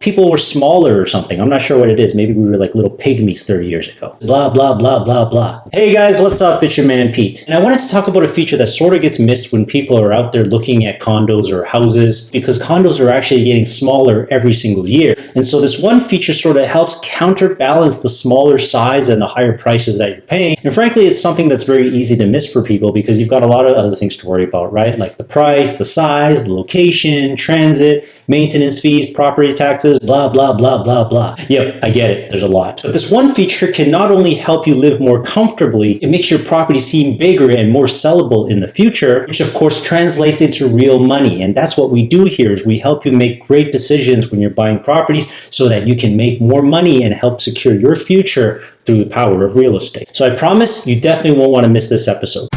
people were smaller or something. I'm not sure what it is. Maybe we were like little pygmies 30 years ago. Blah, blah, blah, blah, blah. Hey guys, what's up? It's your man Pete. And I wanted to talk about a feature that sort of gets missed when people are out there looking at condos or houses, because condos are actually getting smaller every single year. And so this one feature sort of helps counterbalance the smaller size and the higher prices that you're paying. And frankly, it's something that's very easy to miss for people because you've got a lot of other things to worry about, right? Like the price, the size, the location, transit, maintenance fees, property taxes, blah, blah, blah, blah, blah. Yep, I get it. There's a lot. But this one feature can not only help you live more comfortably, it makes your property seem bigger and more sellable in the future, which of course translates into real money. And that's what we do here is we help you make great decisions when you're buying properties so that you can make more money and help secure your future through the power of real estate. So I promise you definitely won't want to miss this episode.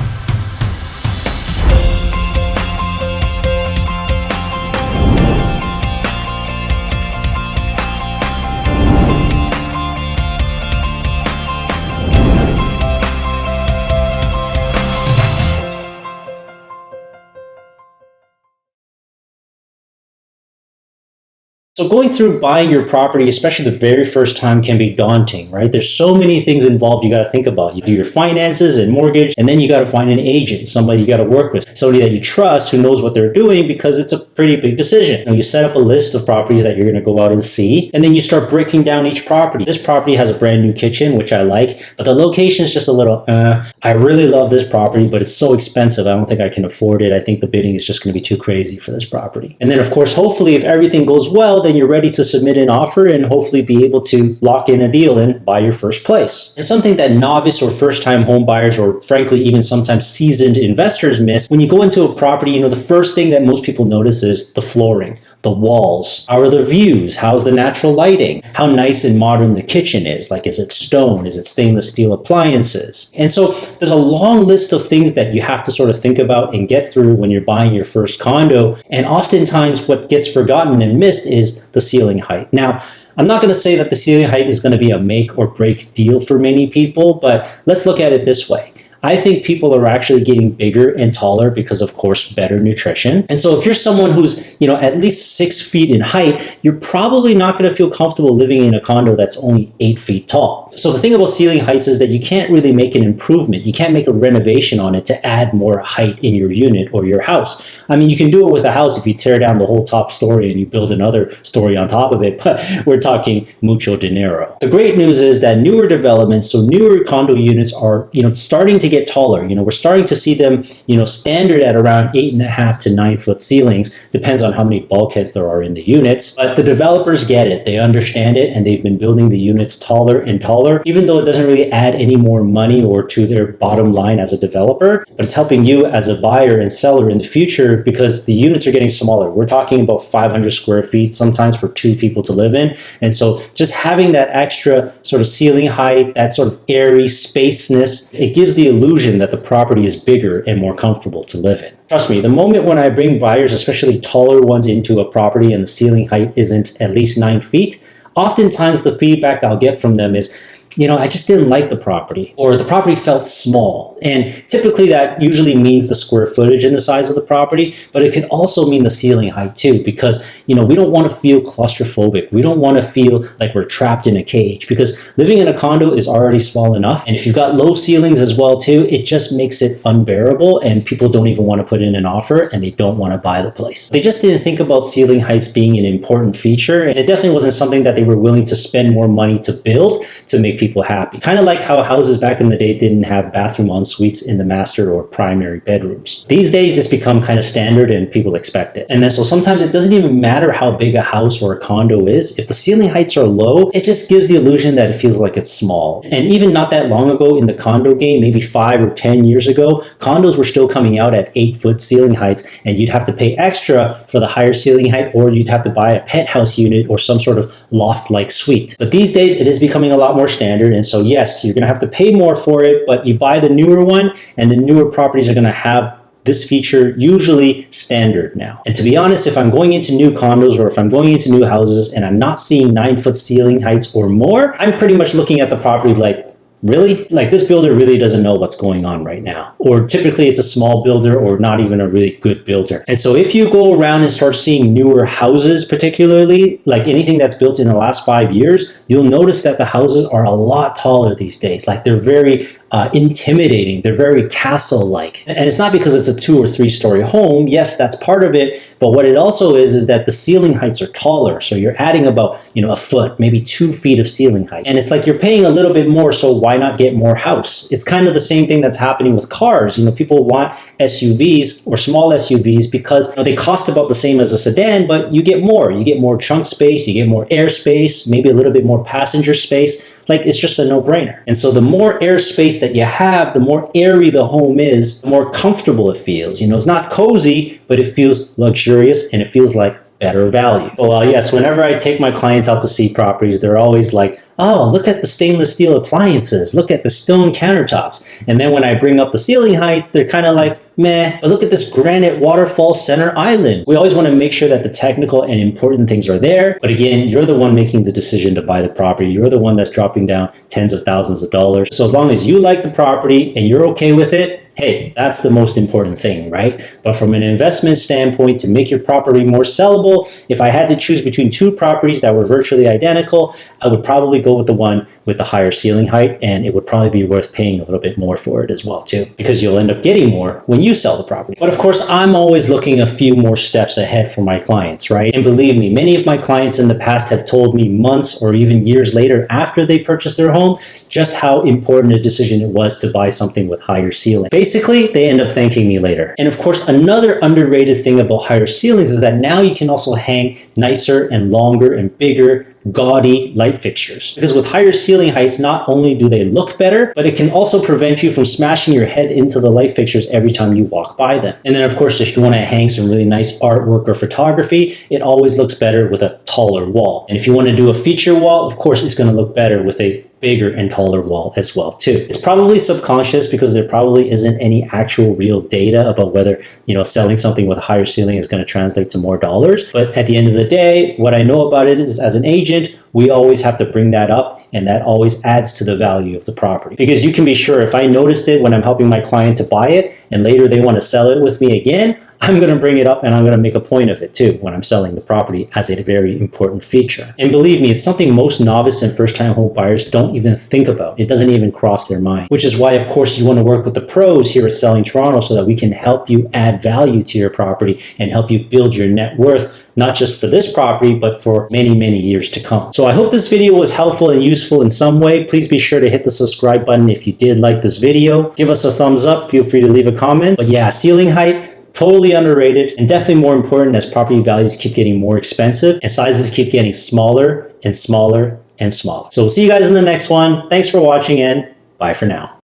So going through buying your property, especially the very first time, can be daunting, right? There's so many things involved you got to think about. You do your finances and mortgage, and then you got to find an agent, somebody you got to work with, somebody that you trust who knows what they're doing, because it's a pretty big decision. You set up a list of properties that you're going to go out and see, and then you start breaking down each property. This property has a brand new kitchen, which I like, but the location is just a little, I really love this property, but it's so expensive. I don't think I can afford it. I think the bidding is just going to be too crazy for this property. And then of course, hopefully if everything goes well, then you're ready to submit an offer and hopefully be able to lock in a deal and buy your first place. And something that novice or first-time home buyers, or frankly even sometimes seasoned investors, miss when you go into a property, the first thing that most people notice is the flooring, the walls. How are the views? How's the natural lighting? How nice and modern the kitchen is. Like, is it stone? Is it stainless steel appliances? And so there's a long list of things that you have to sort of think about and get through when you're buying your first condo. And oftentimes what gets forgotten and missed is the ceiling height. Now, I'm not going to say that the ceiling height is going to be a make or break deal for many people, but let's look at it this way. I think people are actually getting bigger and taller because, of course, better nutrition. And so if you're someone who's, at least 6 feet in height, you're probably not going to feel comfortable living in a condo that's only 8 feet tall. So the thing about ceiling heights is that you can't really make an improvement. You can't make a renovation on it to add more height in your unit or your house. I mean, you can do it with a house if you tear down the whole top story and you build another story on top of it, but we're talking mucho dinero. The great news is that newer developments, so newer condo units are, starting to get taller. We're starting to see them, standard at around 8.5 to 9 foot ceilings. Depends on how many bulkheads there are in the units. But the developers get it. They understand it, and they've been building the units taller and taller, even though it doesn't really add any more money or to their bottom line as a developer. But it's helping you as a buyer and seller in the future because the units are getting smaller. We're talking about 500 square feet, sometimes for 2 people to live in. And so just having that extra sort of ceiling height, that sort of airy spaceness, it gives the illusion that the property is bigger and more comfortable to live in. Trust me, the moment when I bring buyers, especially taller ones, into a property and the ceiling height isn't at least 9 feet, oftentimes the feedback I'll get from them is, I just didn't like the property, or the property felt small. And typically that usually means the square footage and the size of the property, but it could also mean the ceiling height too, because, we don't want to feel claustrophobic. We don't want to feel like we're trapped in a cage, because living in a condo is already small enough. And if you've got low ceilings as well too, it just makes it unbearable, and people don't even want to put in an offer, and they don't want to buy the place. They just didn't think about ceiling heights being an important feature, and it definitely wasn't something that they were willing to spend more money to build to make people happy. Kind of like how houses back in the day didn't have bathroom en suites in the master or primary bedrooms. These days it's become kind of standard and people expect it. And then so sometimes it doesn't even matter how big a house or a condo is. If the ceiling heights are low, it just gives the illusion that it feels like it's small. And even not that long ago in the condo game, maybe 5 or 10 years ago, condos were still coming out at 8-foot ceiling heights, and you'd have to pay extra for the higher ceiling height, or you'd have to buy a penthouse unit or some sort of loft-like suite. But these days it is becoming a lot more standard. And so yes, you're going to have to pay more for it, but you buy the newer one, and the newer properties are going to have this feature usually standard now. And to be honest, if I'm going into new condos or if I'm going into new houses and I'm not seeing 9-foot ceiling heights or more, I'm pretty much looking at the property like, really? Like, this builder really doesn't know what's going on right now. Or typically it's a small builder or not even a really good builder. And so if you go around and start seeing newer houses, particularly like anything that's built in the last 5 years, you'll notice that the houses are a lot taller these days. Like, they're very intimidating. They're very castle-like. And it's not because it's a 2 or 3 story home. Yes, that's part of it. But what it also is that the ceiling heights are taller. So you're adding about, a foot, maybe 2 feet of ceiling height. And it's like you're paying a little bit more, so why not get more house? It's kind of the same thing that's happening with cars. People want SUVs or small SUVs because they cost about the same as a sedan, but you get more. You get more trunk space, you get more air space, maybe a little bit more passenger space. Like, it's just a no-brainer. And so the more airspace that you have, the more airy the home is, the more comfortable it feels. It's not cozy, but it feels luxurious and it feels like better value. Well, yes, whenever I take my clients out to see properties, they're always like, oh, look at the stainless steel appliances, look at the stone countertops. And then when I bring up the ceiling heights, they're kind of like, meh, but look at this granite waterfall center island. We always want to make sure that the technical and important things are there. But again, you're the one making the decision to buy the property. You're the one that's dropping down tens of thousands of dollars. So as long as you like the property and you're okay with it, hey, that's the most important thing, right? But from an investment standpoint, to make your property more sellable, if I had to choose between 2 properties that were virtually identical, I would probably go with the one with the higher ceiling height, and it would probably be worth paying a little bit more for it as well too, because you'll end up getting more when you sell the property. But of course, I'm always looking a few more steps ahead for my clients, right? And believe me, many of my clients in the past have told me months or even years later after they purchased their home, just how important a decision it was to buy something with higher ceiling. Basically, they end up thanking me later. And of course, another underrated thing about higher ceilings is that now you can also hang nicer and longer and bigger gaudy light fixtures. Because with higher ceiling heights, not only do they look better, but it can also prevent you from smashing your head into the light fixtures every time you walk by them. And then of course, if you want to hang some really nice artwork or photography, it always looks better with a taller wall. And if you want to do a feature wall, of course, it's going to look better with a bigger and taller wall as well too. It's probably subconscious because there probably isn't any actual real data about whether, selling something with a higher ceiling is going to translate to more dollars. But at the end of the day, what I know about it is, as an agent, we always have to bring that up, and that always adds to the value of the property. Because you can be sure if I noticed it when I'm helping my client to buy it and later they want to sell it with me again, I'm going to bring it up and I'm going to make a point of it too when I'm selling the property as a very important feature. And believe me, it's something most novice and first-time home buyers don't even think about. It doesn't even cross their mind, which is why, of course, you want to work with the pros here at Selling Toronto so that we can help you add value to your property and help you build your net worth, not just for this property, but for many, many years to come. So I hope this video was helpful and useful in some way. Please be sure to hit the subscribe button if you did like this video. Give us a thumbs up. Feel free to leave a comment. But yeah, ceiling height, totally underrated, and definitely more important as property values keep getting more expensive and sizes keep getting smaller and smaller and smaller. So we'll see you guys in the next one. Thanks for watching and bye for now.